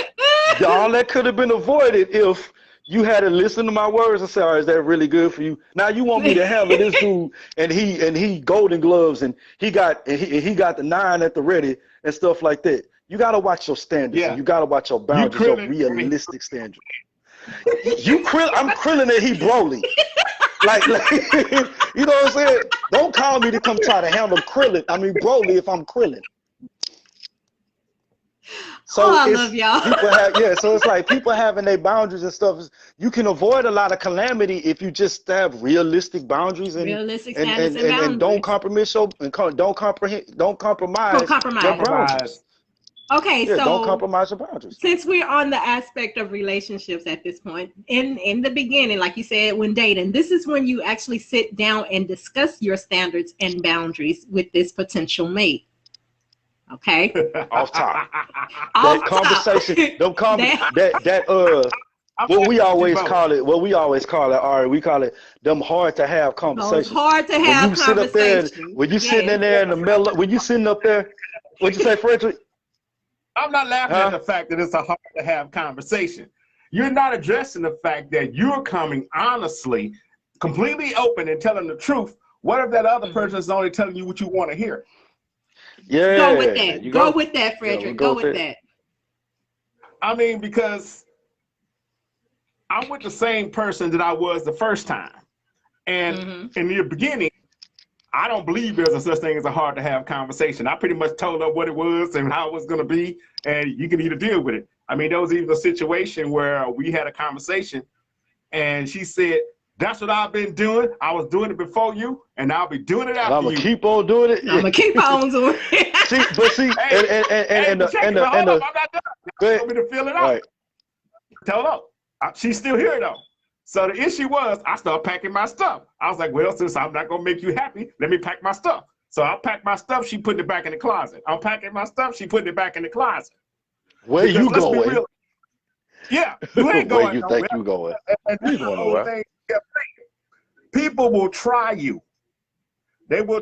All that could have been avoided if you had to listen to my words and say, all right, is that really good for you? Now you want me to handle this dude, and he Golden Gloves, and he got the 9 at the ready and stuff like that. You gotta watch your standards. Yeah. And you gotta watch your boundaries, your realistic standards. I'm krilling that he Broly. Like, you know what I'm saying? Don't call me to come try to handle Broly if I'm krilling. So I love y'all. So it's like people having their boundaries and stuff. You can avoid a lot of calamity if you just have realistic boundaries and standards and boundaries. And don't compromise your boundaries. Okay, so don't compromise your boundaries. Since we're on the aspect of relationships at this point, in the beginning, like you said, when dating, this is when you actually sit down and discuss your standards and boundaries with this potential mate. Okay. Off top. That conversation. What we always call it, Ari, we call it them hard to have conversations. Hard to have conversations. When you sitting in there in the middle, when you sitting up there, what'd you say, Frederick? I'm not laughing at the fact that it's a hard to have conversation. You're not addressing the fact that you're coming honestly, completely open and telling the truth. What if that other person is only telling you what you want to hear? Yeah. Go with that. Go with that, Frederick. Yeah, go with that. I mean, because I'm with the same person that I was the first time. And in the beginning, I don't believe there's a such thing as a hard to have conversation. I pretty much told her what it was and how it was going to be, and you can either deal with it. I mean, there was even a situation where we had a conversation, and she said, that's what I've been doing. I was doing it before you, and I'll be doing it after you. I'm going to keep on doing it. I'm going to keep on doing it. I'm not done. You want me to fill it out? Right. Tell her. She's still here, though. So the issue was, I started packing my stuff. I was like, well, since I'm not going to make you happy, let me pack my stuff. So I packed my stuff. She put it back in the closet. I'm packing my stuff. She put it back in the closet. Where you going? Yeah, you ain't going Where you nowhere. think you going? And you going nowhere? People will try you. They will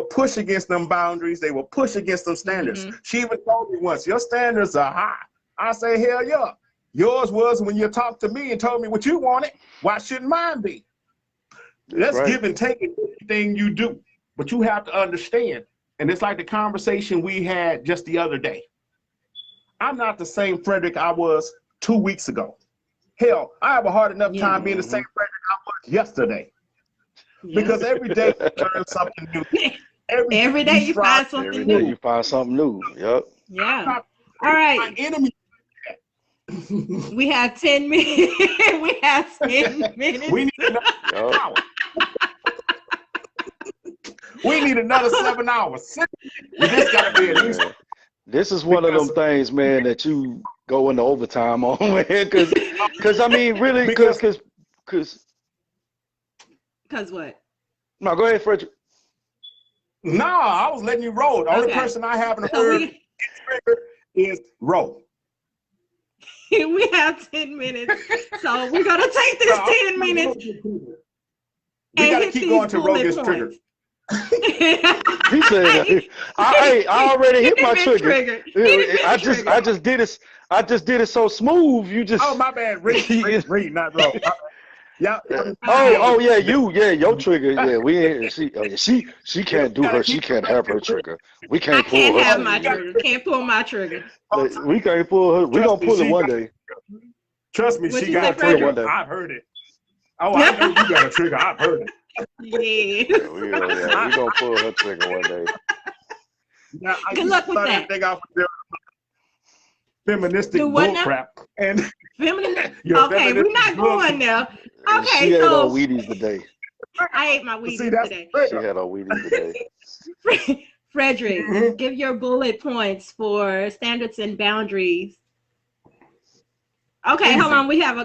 push against them boundaries. They will push against them standards. She even told me once, your standards are high. I say, hell yeah. Yours was when you talked to me and told me what you wanted. Why shouldn't mine be? That's right. Give and take in everything you do. But you have to understand, and it's like the conversation we had just the other day. I'm not the same Frederick I was 2 weeks ago. Hell, I have a hard enough time being the same Frederick I was yesterday. Because every day you learn something new. Every day you find something new. Every day you find something new. Yep. Yeah. All right. My enemy. We have 10 minutes. We have 10 minutes. We need another hour. We need another 7 hours. This gotta be at least. This is one of them things, man, that you go into overtime on, man. Because I mean, really, because what? No, go ahead, Frederick. No, I was letting you roll. The only person I haven't heard is roll. We have 10 minutes, so we're gonna take this 10 minutes. We gotta keep going to roll this trigger. He said, "I already hit my trigger. I just did it. I just did it so smooth. You just." Oh, my bad. Read, not roll. Yeah. Oh yeah, your trigger. Yeah, we ain't. She can't do her. She can't have her trigger. We can't pull her. I can't have my trigger. Can't pull my trigger. We can't pull her. We gonna pull it one day. Trust me, she got a trigger one day. I've heard it. Oh, I know you got a trigger. I've heard it. Yeah. We gonna pull her trigger one day. Now, good luck with that. Feministic bullcrap and okay, we're not going there. Okay, she ate her Wheaties today. I ate my Wheaties today. She had her Wheaties today. Frederick, give your bullet points for standards and boundaries. Okay, hold on. We have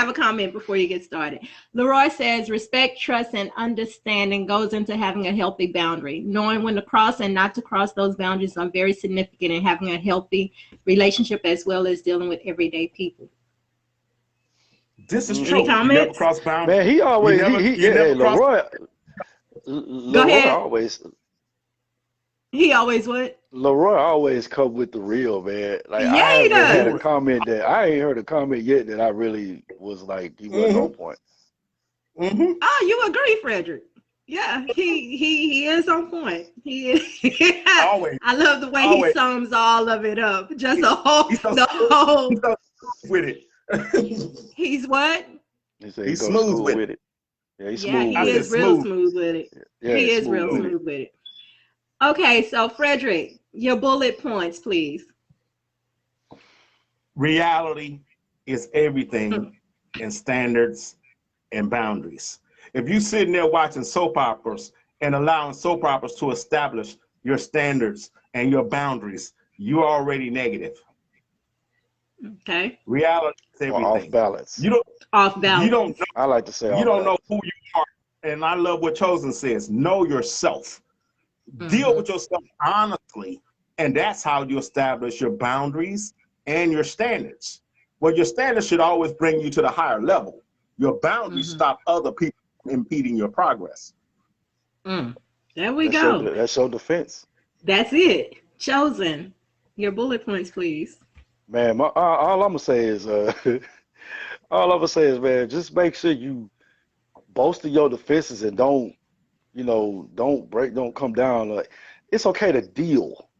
a comment before you get started. Leroy says respect, trust, and understanding goes into having a healthy boundary. Knowing when to cross and not to cross those boundaries are very significant in having a healthy relationship as well as dealing with everyday people. This is true. You never cross boundaries. Man, he always Leroy. Go ahead. Always. He always what? Leroy always come with the real, man. Like yeah, I he does. had a comment that I ain't heard a comment yet that I really was like he wasn't on point. Oh, you agree, Frederick? Yeah, he is on point. He is. Always. I love the way he sums all of it up. Just he's so with it. He's what? He's smooth with it. Yeah, he's smooth. He is real smooth with it. Yeah, he is real smooth with it. Okay, so Frederick, your bullet points, please. Reality is everything in standards and boundaries. If you're sitting there watching soap operas and allowing soap operas to establish your standards and your boundaries, you're already negative. Okay. Reality is everything. Or off balance. Off balance. You don't know, I like to say you don't know who you are. And I love what Chosen says. Know yourself. Deal with yourself honestly, and that's how you establish your boundaries and your standards. Well, your standards should always bring you to the higher level. Your boundaries stop other people from impeding your progress. There we go. That's your defense. That's it. Chosen. Your bullet points, please. Man, all I'm gonna say is, man, just make sure you bolster your defenses and don't come down. Like, it's okay to deal.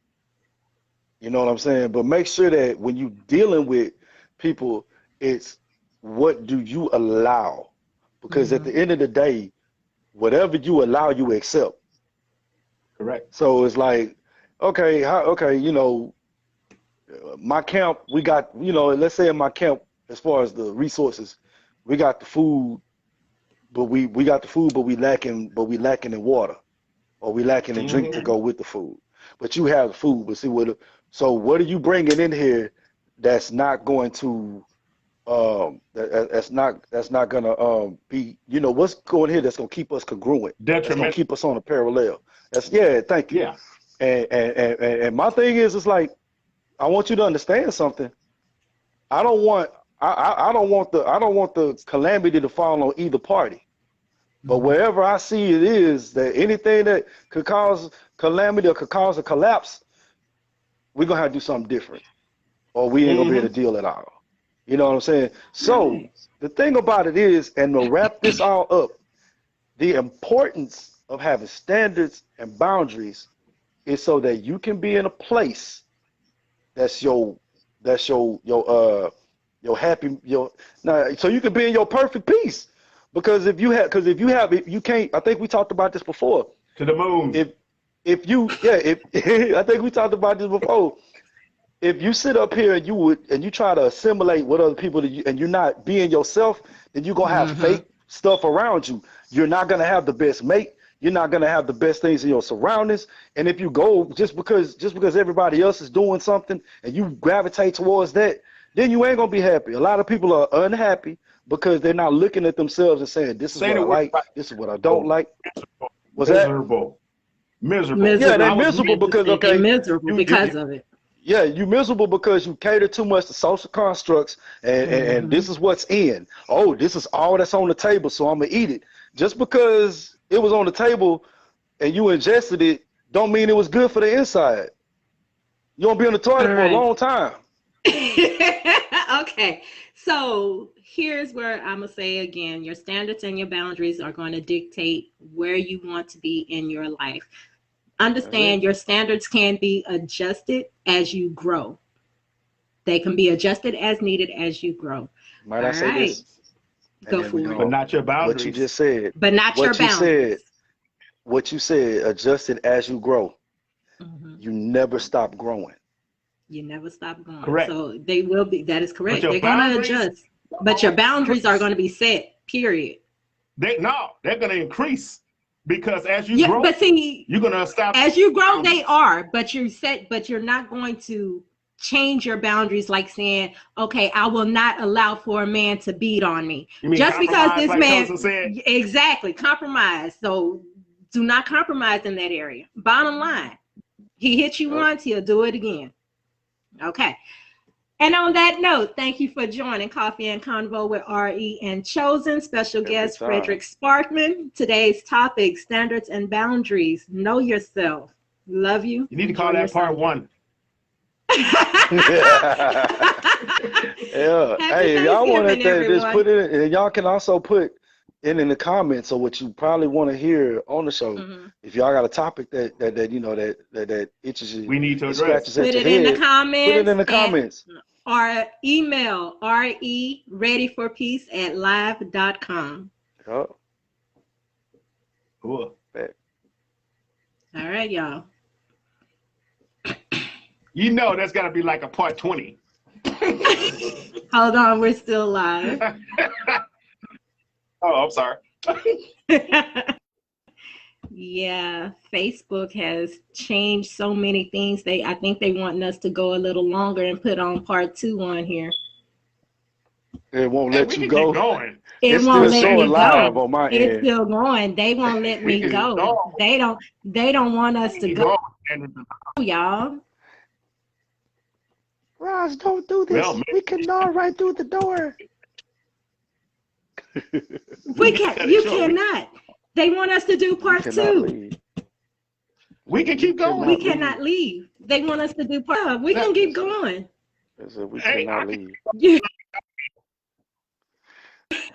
You know what I'm saying? But make sure that when you're dealing with people, it's what do you allow? Because at the end of the day, whatever you allow, you accept. Correct. So it's like, my camp, we got, let's say in my camp, as far as the resources, we got the food, but we got the food, but we lacking in water, or we lacking in drink to go with the food. But you have the food. But see what are you bringing in here that's not going to that's not gonna be, what's going here that's gonna keep us congruent, that's gonna keep us on a parallel. Thank you. Yeah. And my thing is, it's like, I want you to understand something. I don't want the calamity to fall on either party. But wherever I see it is that anything that could cause calamity or could cause a collapse, we're gonna have to do something different, or we ain't gonna be able to deal at all. You know what I'm saying? So Right. the thing about it is, and to wrap this all up, the importance of having standards and boundaries is so that you can be in a place that's your happy now, so you can be in your perfect peace. Because if you can't, I think we talked about this before. To the moon. If you if I think we talked about this before. If you sit up here and you try to assimilate what other people and you're not being yourself, then you're gonna have fake stuff around you. You're not gonna have the best mate. You're not gonna have the best things in your surroundings. And if you go just because everybody else is doing something and you gravitate towards that, then you ain't gonna be happy. A lot of people are unhappy because they're not looking at themselves and saying, this is what I like, this is what I don't like. What's miserable. that? Miserable. Yeah, they're miserable because they're miserable because of it. Yeah, you miserable because you cater too much to social constructs and this is what's in. Oh, this is all that's on the table, so I'm gonna eat it. Just because it was on the table and you ingested it, don't mean it was good for the inside. You won't be on the toilet for a long time. Okay, so here's where I'm gonna say again, your standards and your boundaries are going to dictate where you want to be in your life. Understand your standards can be adjusted as you grow. They can be adjusted as needed as you grow. Might I say this? Go for it. But not your boundaries. What you just said. But not your boundaries. What you said, adjusted as you grow. You never stop growing. You never stop growing. Correct. So they will be, that is correct. They're going to adjust. But your boundaries are going to be set, period. They're going to increase. Because as you grow, but see, you're gonna stop. As you grow, they are, but you're not going to change your boundaries like saying, okay, I will not allow for a man to beat on me. Just because this man exactly compromise. So do not compromise in that area. Bottom line, he hit you once, he'll do it again. Okay. And on that note, thank you for joining Coffee and Convo with RE and Chosen. Special guest, Frederick Sparkman. Today's topic, standards and boundaries. Know yourself. Love you. You need to call that part 1. Yeah. Hey, y'all want to just put it in, and y'all can also put in the comments or what you probably want to hear on the show. If y'all got a topic that you know that itches you, we need to address. Put it in the comments. Put it in the comments. Or email rereadyforpeace@live.com. Oh. Cool. All right, y'all. You know that's got to be like a part 20. Hold on, we're still live. Oh, I'm sorry. Yeah, Facebook has changed so many things. I think they want us to go a little longer and put on part 2 on here. It won't let you go. It won't let me live go. On my it's end. Still going. They won't let me go. They don't want us to go, y'all. Roz, don't do this. Well, we can gnaw right through the door. We can't. You cannot. They want us to do part 2. We can keep going. We cannot leave. They want us to do part 2. We can keep going. We cannot leave.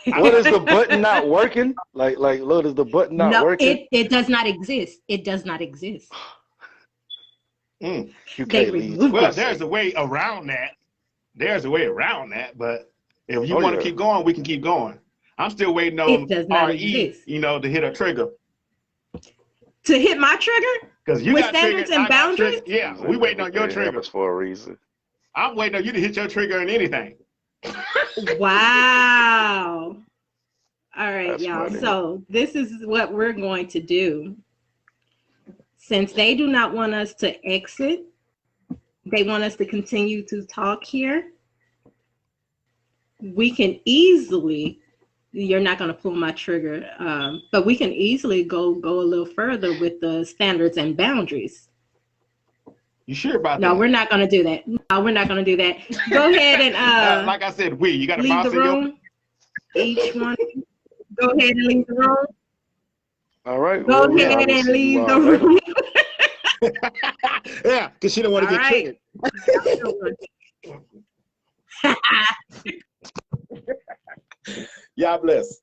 What is the button not working? Like, look, is the button not working? It does not exist. It does not exist. You can't leave. Well, there's a way around that. But if you want to keep going, we can keep going. I'm still waiting on RE, to hit a trigger. To hit my trigger? Because you with got standards and boundaries? Yeah, we waiting on your trigger. For a reason. I'm waiting on you to hit your trigger in anything. Wow. All right, That's y'all. funny. So this is what we're going to do. Since they do not want us to exit, they want us to continue to talk here. We can easily, you're not going to pull my trigger, but we can easily go a little further with the standards and boundaries. You sure about that? No, we're not going to do that. No, we're not going to do that. Go ahead and like I said, you got to leave the room. Each one, go ahead and leave the room. right. Go Well, ahead and obviously you leave are, the right? room. Yeah, because she don't want to All get right. triggered. Y'all bless.